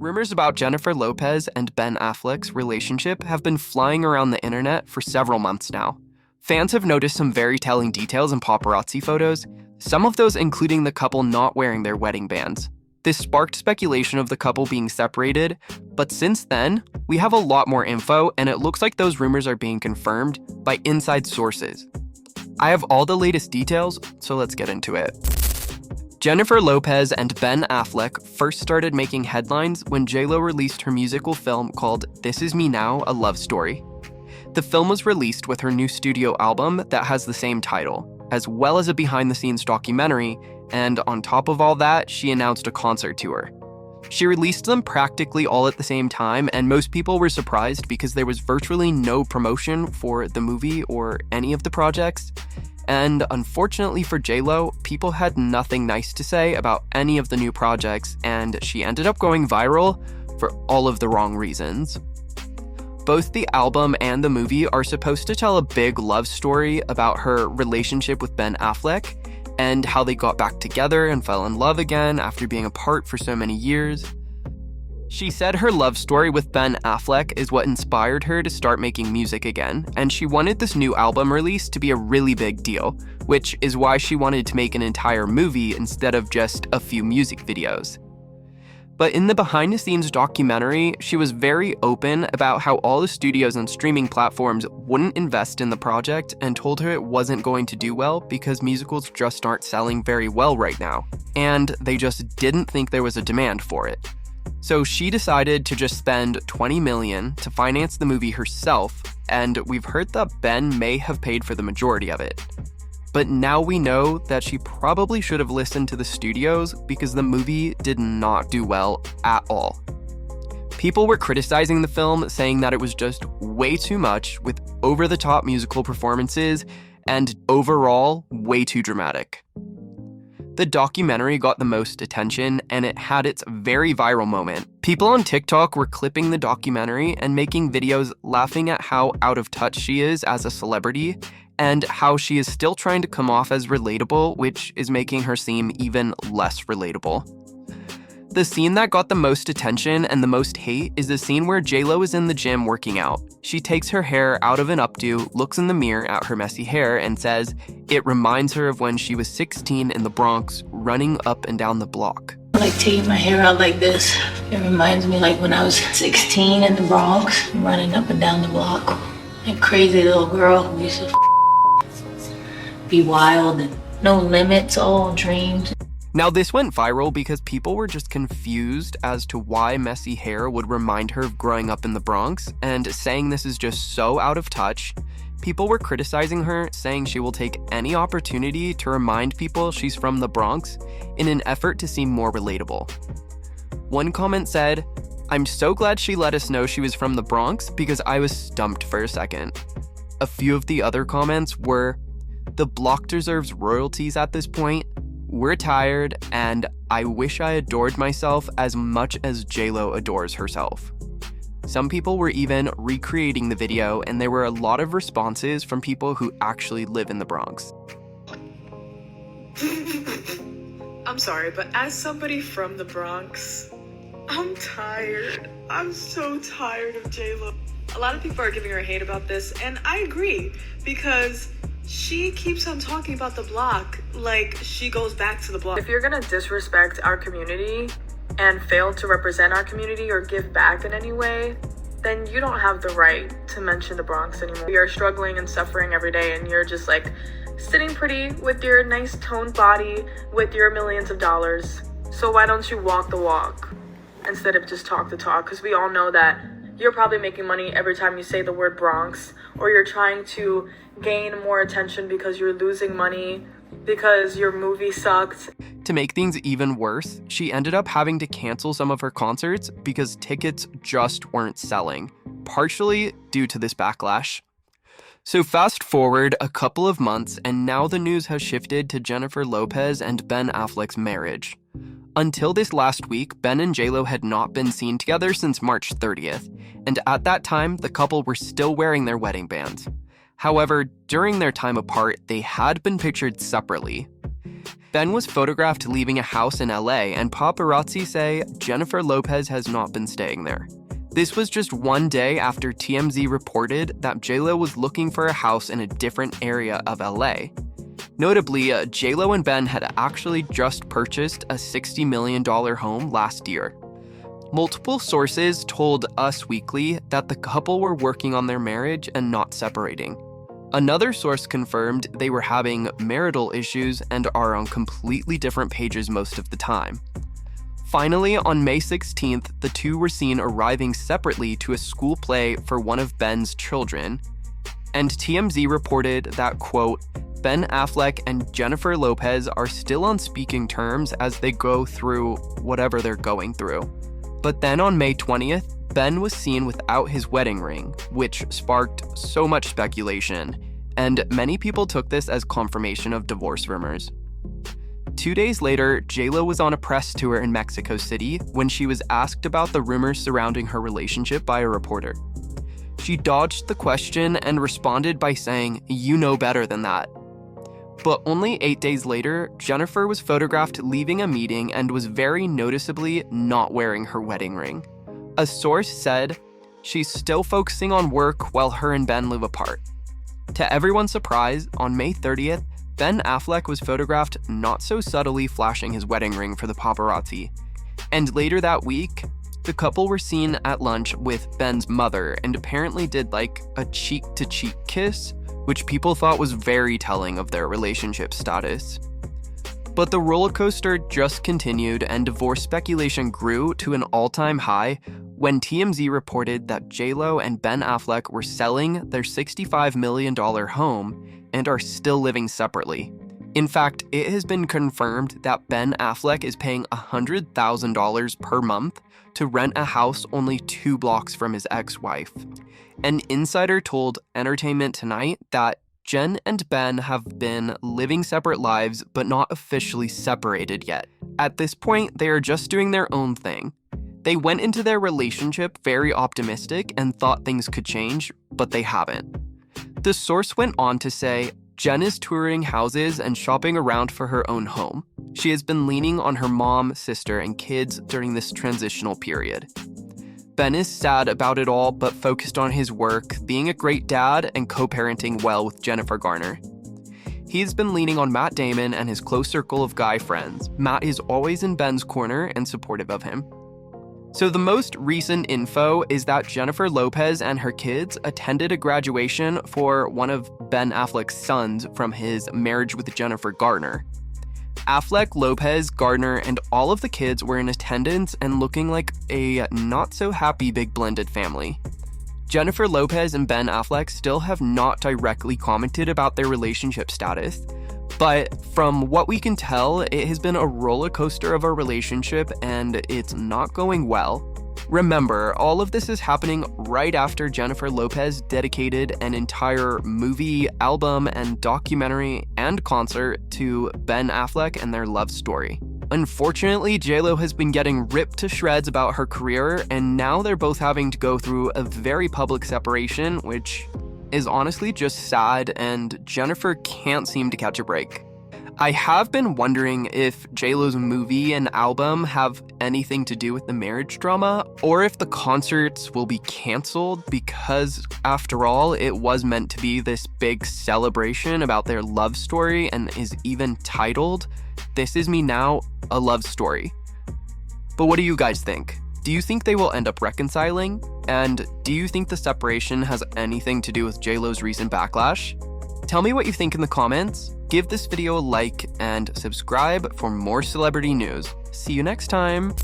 Rumors about Jennifer Lopez and Ben Affleck's relationship have been flying around the internet for several months now. Fans have noticed some very telling details in paparazzi photos, some of those including the couple not wearing their wedding bands. This sparked speculation of the couple being separated, but since then, we have a lot more info, and it looks like those rumors are being confirmed by inside sources. I have all the latest details, so let's get into it. Jennifer Lopez and Ben Affleck first started making headlines when J.Lo released her musical film called This Is Me Now, A Love Story. The film was released with her new studio album that has the same title, as well as a behind-the-scenes documentary, and on top of all that, she announced a concert tour. She released them practically all at the same time, and most people were surprised because there was virtually no promotion for the movie or any of the projects. And unfortunately for J.Lo, people had nothing nice to say about any of the new projects, and she ended up going viral for all of the wrong reasons. Both the album and the movie are supposed to tell a big love story about her relationship with Ben Affleck and how they got back together and fell in love again after being apart for so many years. She said her love story with Ben Affleck is what inspired her to start making music again, and she wanted this new album release to be a really big deal, which is why she wanted to make an entire movie instead of just a few music videos. But in the behind-the-scenes documentary, she was very open about how all the studios and streaming platforms wouldn't invest in the project and told her it wasn't going to do well because musicals just aren't selling very well right now, and they just didn't think there was a demand for it. So she decided to just spend $20 million to finance the movie herself, and we've heard that Ben may have paid for the majority of it. But now we know that she probably should have listened to the studios because the movie did not do well at all. People were criticizing the film, saying that it was just way too much with over-the-top musical performances and overall way too dramatic. The documentary got the most attention, and it had its very viral moment. People on TikTok were clipping the documentary and making videos laughing at how out of touch she is as a celebrity, and how she is still trying to come off as relatable, which is making her seem even less relatable. The scene that got the most attention and the most hate is the scene where J.Lo is in the gym working out. She takes her hair out of an updo, looks in the mirror at her messy hair, and says it reminds her of when she was 16 in the Bronx, running up and down the block. I like taking my hair out like this. It reminds me like when I was 16 in the Bronx, running up and down the block. A crazy little girl who used to be wild and no limits, all dreams. Now, this went viral because people were just confused as to why messy hair would remind her of growing up in the Bronx, and saying this is just so out of touch. People were criticizing her, saying she will take any opportunity to remind people she's from the Bronx in an effort to seem more relatable. One comment said, "I'm so glad she let us know she was from the Bronx because I was stumped for a second." A few of the other comments were, "The block deserves royalties at this point. We're tired, and I wish I adored myself as much as J.Lo adores herself." Some people were even recreating the video, and there were a lot of responses from people who actually live in the Bronx. I'm sorry, but as somebody from the Bronx, I'm tired. I'm so tired of J.Lo. A lot of people are giving her hate about this, and I agree, because she keeps on talking about the block like she goes back to the block. If you're gonna disrespect our community and fail to represent our community or give back in any way, then you don't have the right to mention the Bronx anymore. We are struggling and suffering every day, and you're just like sitting pretty with your nice toned body with your millions of dollars. So why don't you walk the walk instead of just talk the talk? Because we all know that you're probably making money every time you say the word Bronx, or you're trying to gain more attention because you're losing money because your movie sucked. To make things even worse, she ended up having to cancel some of her concerts because tickets just weren't selling, partially due to this backlash. So fast forward a couple of months, and now the news has shifted to Jennifer Lopez and Ben Affleck's marriage. Until this last week, Ben and J.Lo had not been seen together since March 30th, and at that time, the couple were still wearing their wedding bands. However, during their time apart, they had been pictured separately. Ben was photographed leaving a house in LA, and paparazzi say Jennifer Lopez has not been staying there. This was just one day after TMZ reported that JLo was looking for a house in a different area of LA. Notably, JLo and Ben had actually just purchased a $60 million home last year. Multiple sources told Us Weekly that the couple were working on their marriage and not separating. Another source confirmed they were having marital issues and are on completely different pages most of the time. Finally, on May 16th, the two were seen arriving separately to a school play for one of Ben's children, and TMZ reported that, quote, Ben Affleck and Jennifer Lopez are still on speaking terms as they go through whatever they're going through. But then on May 20th, Ben was seen without his wedding ring, which sparked so much speculation, and many people took this as confirmation of divorce rumors. 2 days later, JLo was on a press tour in Mexico City when she was asked about the rumors surrounding her relationship by a reporter. She dodged the question and responded by saying, "You know better than that." But only 8 days later, Jennifer was photographed leaving a meeting and was very noticeably not wearing her wedding ring. A source said, "She's still focusing on work while her and Ben live apart." To everyone's surprise, on May 30th, Ben Affleck was photographed not so subtly flashing his wedding ring for the paparazzi. And later that week, the couple were seen at lunch with Ben's mother and apparently did like a cheek-to-cheek kiss, which people thought was very telling of their relationship status. But the roller coaster just continued and divorce speculation grew to an all-time high when TMZ reported that JLo and Ben Affleck were selling their $65 million home and are still living separately. In fact, it has been confirmed that Ben Affleck is paying $100,000 per month to rent a house only 2 blocks from his ex-wife. An insider told Entertainment Tonight that Jen and Ben have been living separate lives but not officially separated yet. At this point, they are just doing their own thing. They went into their relationship very optimistic and thought things could change, but they haven't. The source went on to say, Jen is touring houses and shopping around for her own home. She has been leaning on her mom, sister, and kids during this transitional period. Ben is sad about it all, but focused on his work, being a great dad, and co-parenting well with Jennifer Garner. He's been leaning on Matt Damon and his close circle of guy friends. Matt is always in Ben's corner and supportive of him. So the most recent info is that Jennifer Lopez and her kids attended a graduation for one of Ben Affleck's sons from his marriage with Jennifer Garner. Affleck, Lopez, Garner, and all of the kids were in attendance and looking like a not-so-happy big blended family. Jennifer Lopez and Ben Affleck still have not directly commented about their relationship status, but from what we can tell, it has been a roller coaster of a relationship and it's not going well. Remember, all of this is happening right after Jennifer Lopez dedicated an entire movie, album, and documentary and concert to Ben Affleck and their love story. Unfortunately, JLo has been getting ripped to shreds about her career, and now they're both having to go through a very public separation, which is honestly just sad, and Jennifer can't seem to catch a break. I have been wondering if JLo's movie and album have anything to do with the marriage drama, or if the concerts will be canceled because, after all, it was meant to be this big celebration about their love story and is even titled, "This Is Me Now, a Love Story." But what do you guys think? Do you think they will end up reconciling? And do you think the separation has anything to do with JLo's recent backlash? Tell me what you think in the comments. Give this video a like and subscribe for more celebrity news. See you next time.